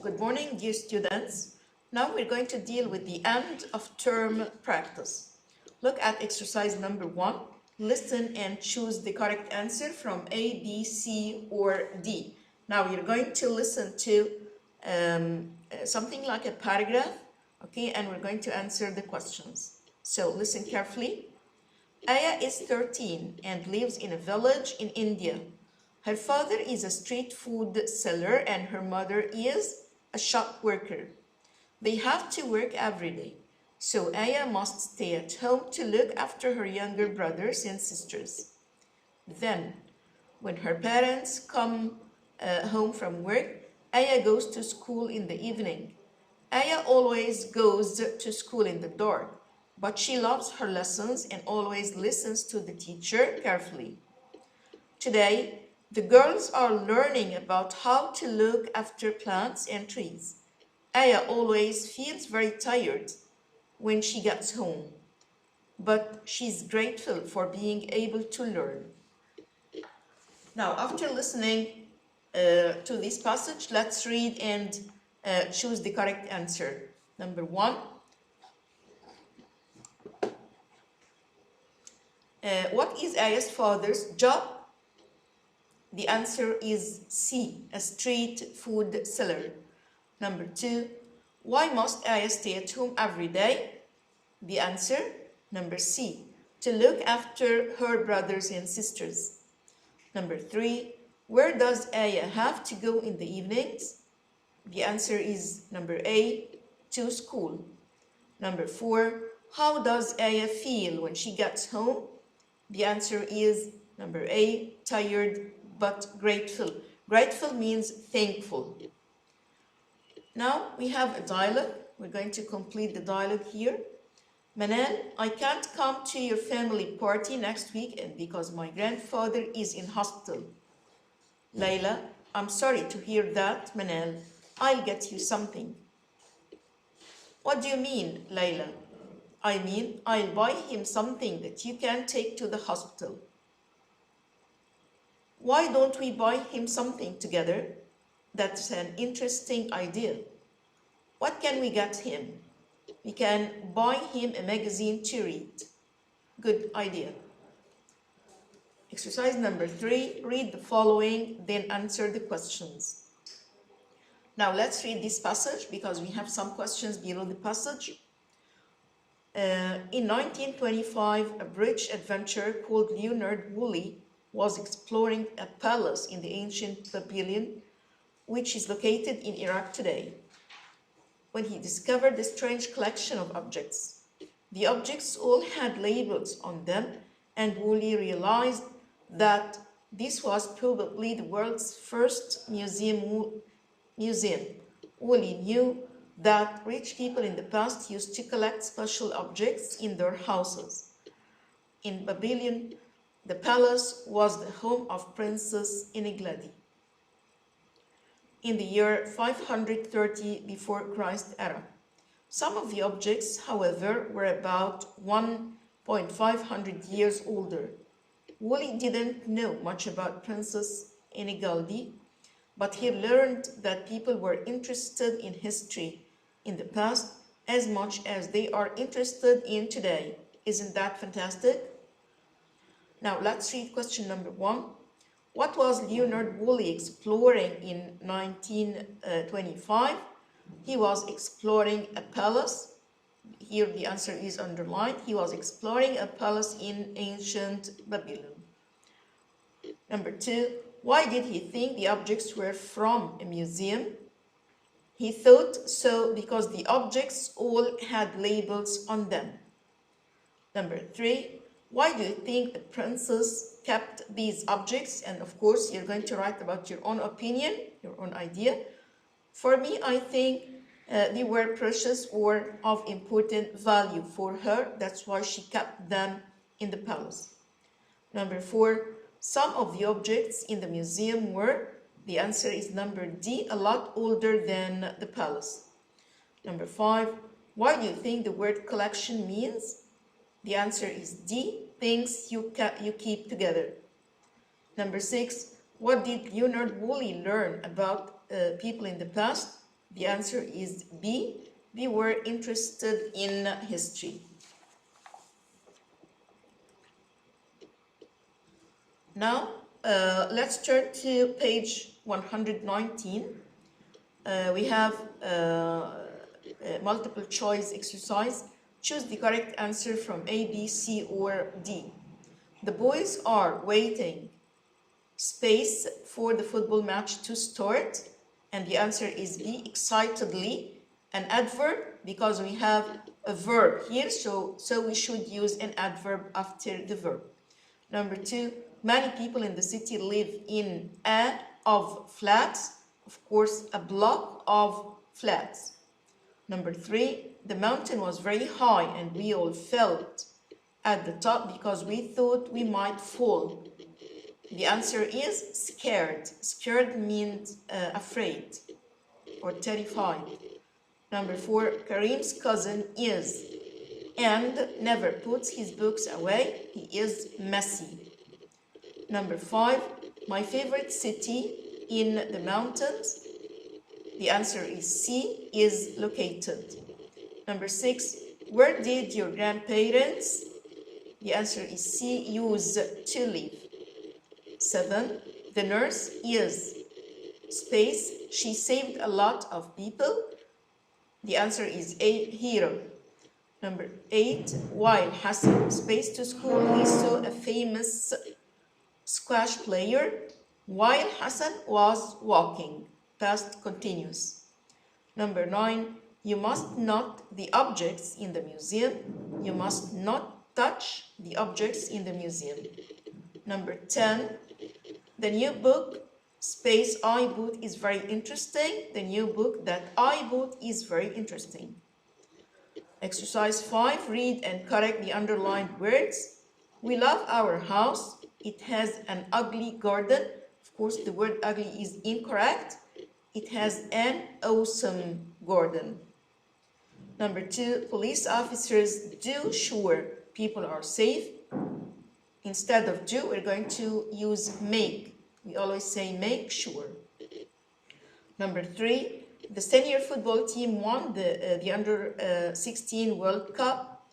Good morning, dear students. Now we're going to deal with the end of term practice. Look at exercise number 1. Listen and choose the correct answer from A, B, C, or D. Now you're going to listen to something like a paragraph, okay, and we're going to answer the questions. So listen carefully. Aya is 13 and lives in a village in India. Her father is a street food seller and her mother is a shop worker. They have to work every day, so Aya must stay at home to look after her younger brothers and sisters. Then, when her parents come home from work, Aya goes to school in the evening. Aya always goes to school in the dark, but she loves her lessons and always listens to the teacher carefully. Today, the girls are learning about how to look after plants and trees. Aya always feels very tired when she gets home, but she's grateful for being able to learn. Now, after listening to this passage, let's read and choose the correct answer. Number 1. What is Aya's father's job? The answer is C, a street food seller. Number 2, why must Aya stay at home every day? The answer, number C, to look after her brothers and sisters. Number 3, where does Aya have to go in the evenings? The answer is number A, to school. Number 4, how does Aya feel when she gets home? The answer is number A, tired but grateful. Grateful means thankful. Now we have a dialogue. We're going to complete the dialogue here. Manal, I can't come to your family party next weekend because my grandfather is in hospital. Layla, I'm sorry to hear that, Manal. I'll get you something. What do you mean, Layla? I mean, I'll buy him something that you can take to the hospital. Why don't we buy him something together? That's an interesting idea. What can we get him? We can buy him a magazine to read. Good idea. Exercise number 3, read the following, then answer the questions. Now let's read this passage because we have some questions below the passage. In 1925, a British adventurer called Leonard Woolley was exploring a palace in the ancient Babylon, which is located in Iraq today, when he discovered a strange collection of objects. The objects all had labels on them, and Woolley realized that this was probably the world's first museum. Woolley knew that rich people in the past used to collect special objects in their houses. In Babylon, the palace was the home of Princess Enigadi. In the year 530 before Christ era. Some of the objects, however, were about 1,500 years older. Woolley didn't know much about Princess Enigadi, but he learned that people were interested in history in the past as much as they are interested in today. Isn't that fantastic? Now let's read question number 1. What was Leonard Woolley exploring in 1925? He was exploring a palace. Here the answer is underlined. He was exploring a palace in ancient Babylon. Number 2, why did he think the objects were from a museum? He thought so because the objects all had labels on them. Number 3, why do you think the princess kept these objects? And of course, you're going to write about your own opinion, your own idea. For me, I think they were precious or of important value for her. That's why she kept them in the palace. Number 4, some of the objects in the museum were, the answer is number D, a lot older than the palace. Number 5, why do you think the word collection means? The answer is D, things you keep together. Number 6, what did Leonard Woolley learn about people in the past? The answer is B. We were interested in history. Now, let's turn to page 119. We have multiple choice exercise. Choose the correct answer from A, B, C, or D. The boys are waiting space for the football match to start, and the answer is B, excitedly. An adverb because we have a verb here, so we should use an adverb after the verb. Number 2, many people in the city live in a of flats, of course a block of flats. Number 3, the mountain was very high and we all felt at the top because we thought we might fall. The answer is scared. Scared means afraid or terrified. Number 4, Karim's cousin is and never puts his books away. He is messy. Number 5, my favorite city in the mountains. The answer is C, is located. Number 6, where did your grandparents? The answer is C, used to live. 7, the nurse is space. She saved a lot of people. The answer is A, hero. Number 8, while Hassan space to school, he saw a famous squash player. While Hassan was walking, past continuous. Number 9, you must not the objects in the museum. You must not touch the objects in the museum. Number 10, the new book space I bought is very interesting. The new book that I bought is very interesting. Exercise 5, read and correct the underlined words. We love our house. It has an ugly garden. Of course, the word ugly is incorrect. It has an awesome garden. Number 2, police officers do sure people are safe. Instead of do, we're going to use make. We always say make sure. Number 3, the senior football team won the under 16 World Cup.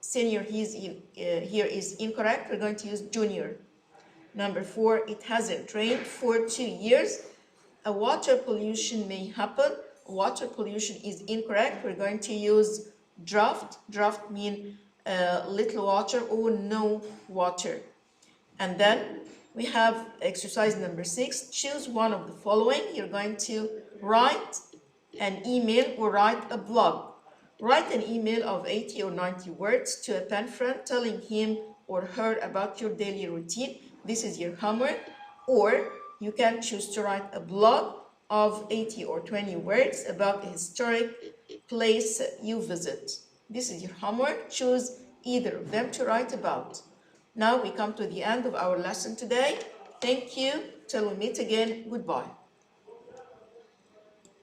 Senior here is incorrect. We're going to use junior. Number 4, it hasn't rained for 2 years. A water pollution may happen. Water pollution is incorrect. We're going to use drought. Drought means little water or no water. And then we have exercise number 6. Choose one of the following. You're going to write an email or write a blog. Write an email of 80 or 90 words to a pen friend telling him or her about your daily routine. This is your homework. Or you can choose to write a blog of 80 or 20 words about a historic place you visit. This is your homework. Choose either of them to write about. Now we come to the end of our lesson today. Thank you. Till we meet again. Goodbye.